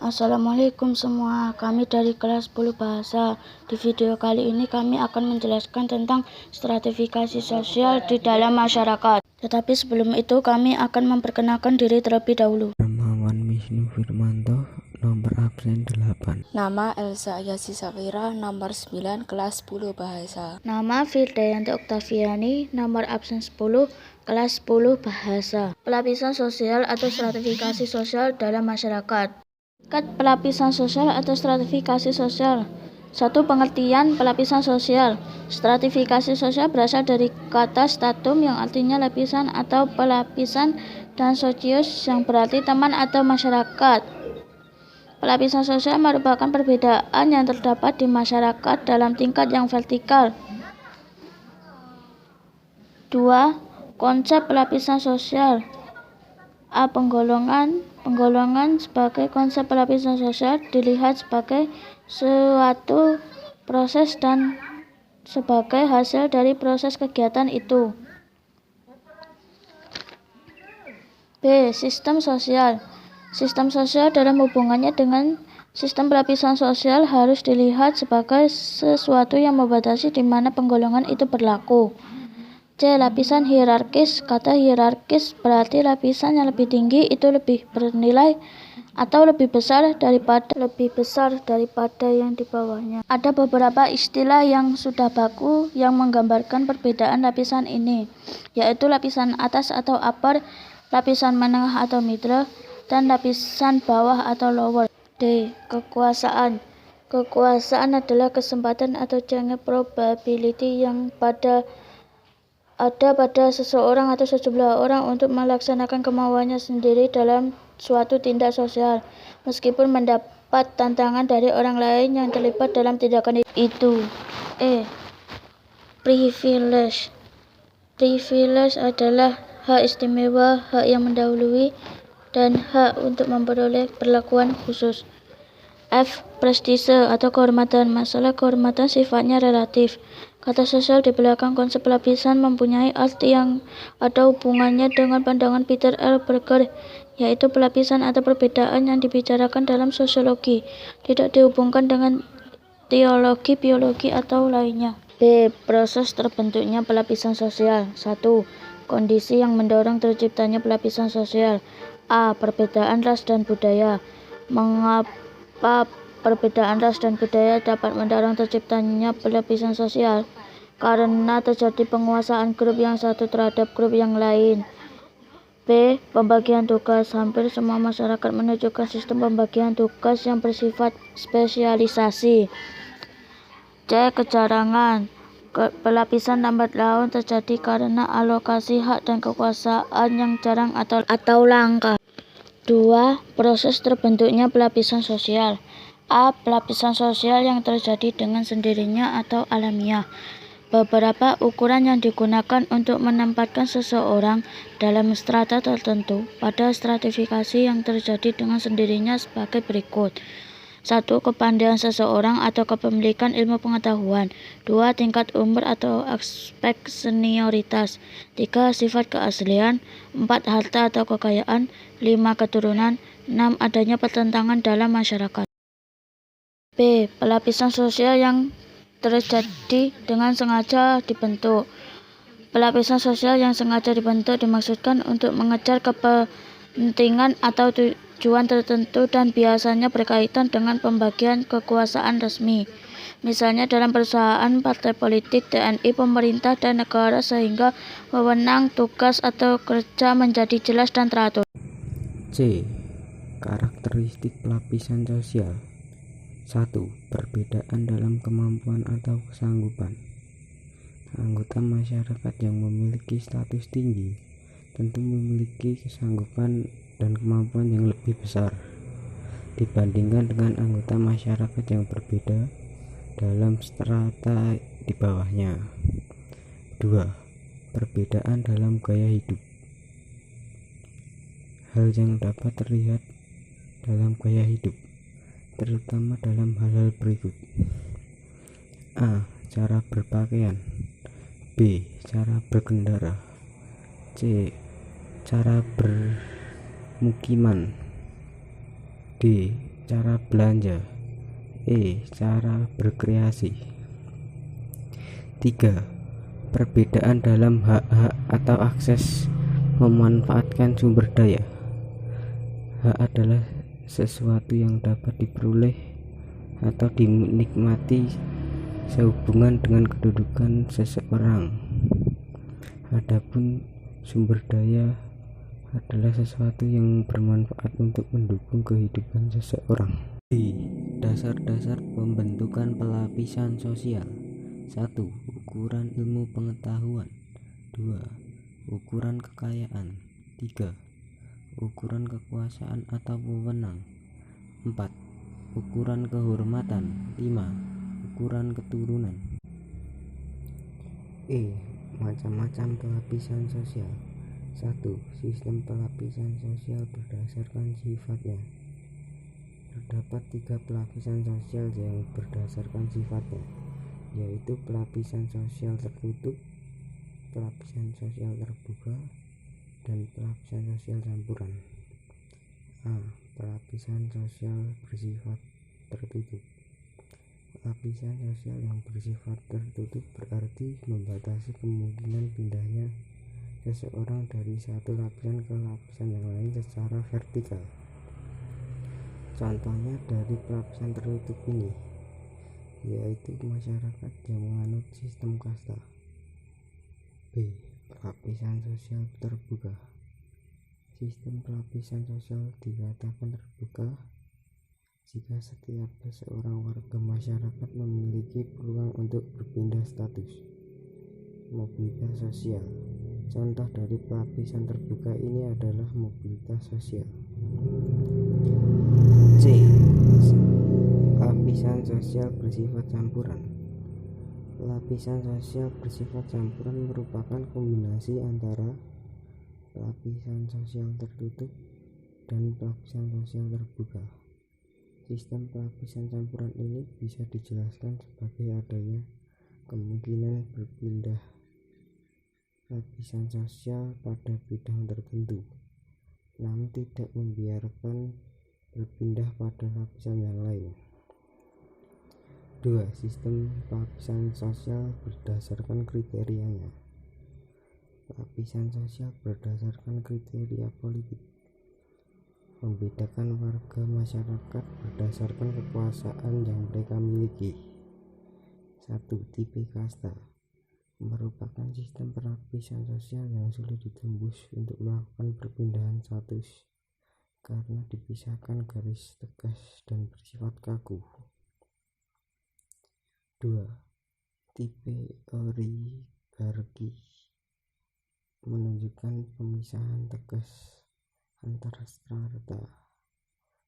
Assalamualaikum semua, kami dari kelas 10 bahasa. Di video kali ini kami akan menjelaskan tentang stratifikasi sosial di dalam masyarakat. Tetapi sebelum itu kami akan memperkenalkan diri terlebih dahulu. Nama Wisnu Firmanto, nomor absen 8. Nama Elsa Yasi Safira, nomor 9, kelas 10 bahasa. Nama Firdayanti Oktaviani, nomor absen 10, kelas 10 bahasa. Pelapisan sosial atau stratifikasi sosial dalam masyarakat. Pelapisan sosial atau stratifikasi sosial. 1. Pengertian pelapisan sosial. Stratifikasi sosial berasal dari kata stratum yang artinya lapisan atau pelapisan dan sosius yang berarti teman atau masyarakat. Pelapisan sosial merupakan perbedaan yang terdapat di masyarakat dalam tingkat yang vertikal. 2. Konsep pelapisan sosial. A. Penggolongan sebagai konsep pelapisan sosial dilihat sebagai suatu proses dan sebagai hasil dari proses kegiatan itu. B. Sistem sosial. Sistem sosial dalam hubungannya dengan sistem pelapisan sosial harus dilihat sebagai sesuatu yang membatasi di mana penggolongan itu berlaku. C. Lapisan hierarkis. Kata hierarkis berarti lapisan yang lebih tinggi itu lebih bernilai atau lebih besar daripada yang di bawahnya. Ada beberapa istilah yang sudah baku yang menggambarkan perbedaan lapisan ini, yaitu lapisan atas atau upper, lapisan menengah atau middle, dan lapisan bawah atau lower. D. Kekuasaan. Kekuasaan adalah kesempatan atau chance probability yang ada pada seseorang atau sejumlah orang untuk melaksanakan kemauannya sendiri dalam suatu tindak sosial, meskipun mendapat tantangan dari orang lain yang terlibat dalam tindakan itu. E. Privilege. Privilege adalah hak istimewa, hak yang mendahului, dan hak untuk memperoleh perlakuan khusus. F. Prestise atau kehormatan. Masalah kehormatan sifatnya relatif. Kata sosial di belakang konsep pelapisan mempunyai arti yang ada hubungannya dengan pandangan Peter L. Berger, yaitu pelapisan atau perbedaan yang dibicarakan dalam sosiologi, tidak dihubungkan dengan teologi, biologi, atau lainnya. B. Proses terbentuknya pelapisan sosial. 1. Kondisi yang mendorong terciptanya pelapisan sosial. A. Perbedaan ras dan budaya. Mengapa perbedaan ras dan budaya dapat mendorong terciptanya pelapisan sosial? Karena terjadi penguasaan grup yang satu terhadap grup yang lain. B. Pembagian tugas. Hampir semua masyarakat menunjukkan sistem pembagian tugas yang bersifat spesialisasi. C. Kejarangan. Pelapisan lambat laun terjadi karena alokasi hak dan kekuasaan yang jarang atau langka. 2. Proses terbentuknya pelapisan sosial. A. Pelapisan sosial yang terjadi dengan sendirinya atau alamiah. Beberapa ukuran yang digunakan untuk menempatkan seseorang dalam strata tertentu pada stratifikasi yang terjadi dengan sendirinya sebagai berikut. 1. Kepandaian seseorang atau kepemilikan ilmu pengetahuan. 2. Tingkat umur atau aspek senioritas. 3. Sifat keaslian. 4. Harta atau kekayaan. 5. Keturunan. 6. Adanya pertentangan dalam masyarakat. B. Pelapisan sosial yang terjadi dengan sengaja dibentuk. Pelapisan sosial yang sengaja dibentuk dimaksudkan untuk mengejar kepentingan atau tujuan tertentu dan biasanya berkaitan dengan pembagian kekuasaan resmi, misalnya dalam perusahaan, partai politik, TNI, pemerintah, dan negara, sehingga wewenang, tugas, atau kerja menjadi jelas dan teratur. C. Karakteristik pelapisan sosial. 1. Perbedaan dalam kemampuan atau kesanggupan. Anggota masyarakat yang memiliki status tinggi tentu memiliki kesanggupan dan kemampuan yang lebih besar dibandingkan dengan anggota masyarakat yang berbeda dalam strata di bawahnya. 2. Perbedaan dalam gaya hidup. Hal yang dapat terlihat dalam gaya hidup, terutama dalam hal-hal berikut. A. Cara berpakaian. B. Cara berkendara. C. Cara bermukiman. D. cara belanja. Cara berkreasi. 3. Perbedaan dalam hak-hak atau akses memanfaatkan sumber daya. Hak adalah sesuatu yang dapat diperoleh atau dinikmati sehubungan dengan kedudukan seseorang. Adapun sumber daya adalah sesuatu yang bermanfaat untuk mendukung kehidupan seseorang. Dasar-dasar pembentukan pelapisan sosial. 1. Ukuran ilmu pengetahuan. 2. Ukuran kekayaan. 3. Ukuran kekuasaan atau wewenang. 4. Ukuran kehormatan. 5. Ukuran keturunan. Macam-macam pelapisan sosial. 1. Sistem pelapisan sosial berdasarkan sifatnya. Terdapat 3 pelapisan sosial yang berdasarkan sifatnya, yaitu pelapisan sosial tertutup, pelapisan sosial terbuka, dan pelapisan sosial campuran. Pelapisan sosial bersifat tertutup. Lapisan sosial yang bersifat tertutup berarti membatasi kemungkinan pindahnya seseorang dari satu lapisan ke lapisan yang lain secara vertikal. Contohnya dari pelapisan tertutup ini, yaitu masyarakat yang menganut sistem kasta. Pelapisan sosial terbuka. Sistem pelapisan sosial dikatakan terbuka jika setiap seorang warga masyarakat memiliki peluang untuk berpindah status. Mobilitas sosial. Contoh dari pelapisan terbuka ini adalah mobilitas sosial. Lapisan sosial bersifat campuran. Lapisan sosial bersifat campuran merupakan kombinasi antara lapisan sosial tertutup dan lapisan sosial terbuka. Sistem pelapisan campuran ini bisa dijelaskan sebagai adanya kemungkinan berpindah lapisan sosial pada bidang tertentu, namun tidak membiarkan berpindah pada lapisan yang lain. 2. Sistem pelapisan sosial berdasarkan kriterianya. Lapisan sosial berdasarkan kriteria politik. Membedakan warga masyarakat berdasarkan kekuasaan yang mereka miliki. 1. Tipe kasta. Merupakan sistem pelapisan sosial yang sulit ditembus untuk melakukan perpindahan status karena dipisahkan garis tegas dan bersifat kaku. 2. Tipe oligarki. Menunjukkan pemisahan tegas antara strata.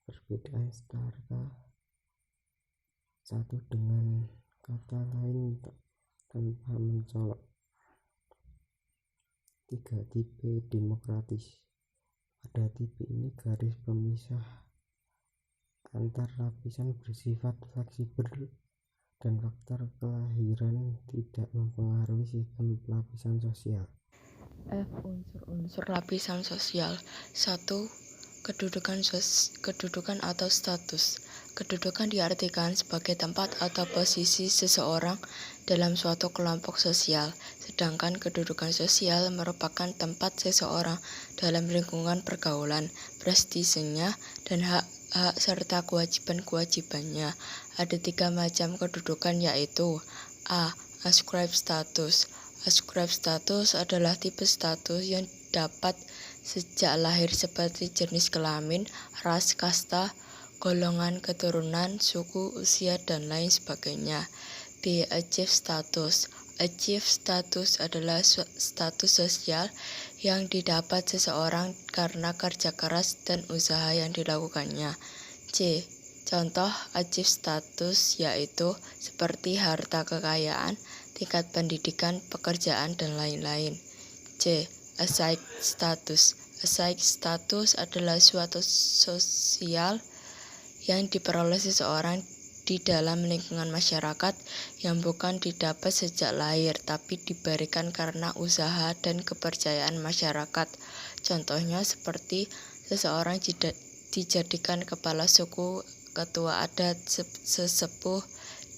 Perbedaan strata satu dengan kata lain tanpa mencolok. 3. Tipe demokratis. Pada tipe ini garis pemisah antar lapisan bersifat fleksibel dan faktor kelahiran tidak mempengaruhi sistem pelapisan sosial. Unsur-unsur lapisan sosial. 1. Kedudukan atau status. Kedudukan diartikan sebagai tempat atau posisi seseorang dalam suatu kelompok sosial, sedangkan kedudukan sosial merupakan tempat seseorang dalam lingkungan pergaulan, prestisenya, dan hak-hak serta kewajiban-kewajibannya. Ada 3 macam kedudukan, yaitu A. Ascribed status. Ascribed status adalah tipe status yang dapat sejak lahir seperti jenis kelamin, ras, kasta, golongan keturunan, suku, usia, dan lain sebagainya. B. Achieved status. Achieved status adalah status sosial yang didapat seseorang karena kerja keras dan usaha yang dilakukannya. C. Contoh achieved status yaitu seperti harta kekayaan, tingkat pendidikan, pekerjaan, dan lain-lain. C. Assigned status. Assigned status adalah suatu sosial yang diperoleh seseorang di dalam lingkungan masyarakat yang bukan didapat sejak lahir, tapi diberikan karena usaha dan kepercayaan masyarakat. Contohnya seperti seseorang dijadikan kepala suku ketua adat, sesepuh,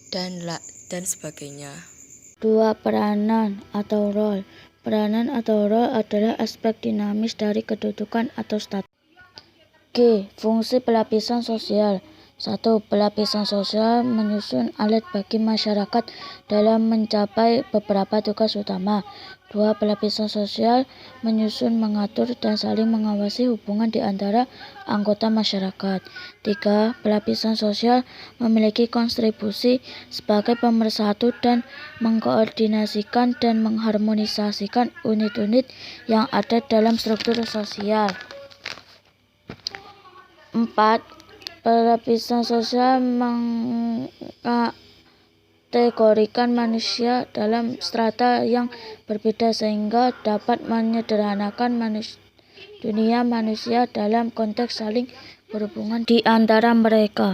dan sebagainya. 2. Peranan atau role. Peranan atau role adalah aspek dinamis dari kedudukan atau status. G. Fungsi pelapisan sosial. 1. Pelapisan sosial menyusun alat bagi masyarakat dalam mencapai beberapa tugas utama. 2. Pelapisan sosial menyusun, mengatur, dan saling mengawasi hubungan di antara anggota masyarakat. 3. Pelapisan sosial memiliki kontribusi sebagai pemersatu dan mengkoordinasikan dan mengharmonisasikan unit-unit yang ada dalam struktur sosial. 4. Pelapisan sosial mengkategorikan manusia dalam strata yang berbeda sehingga dapat menyederhanakan dunia manusia dalam konteks saling berhubungan di antara mereka.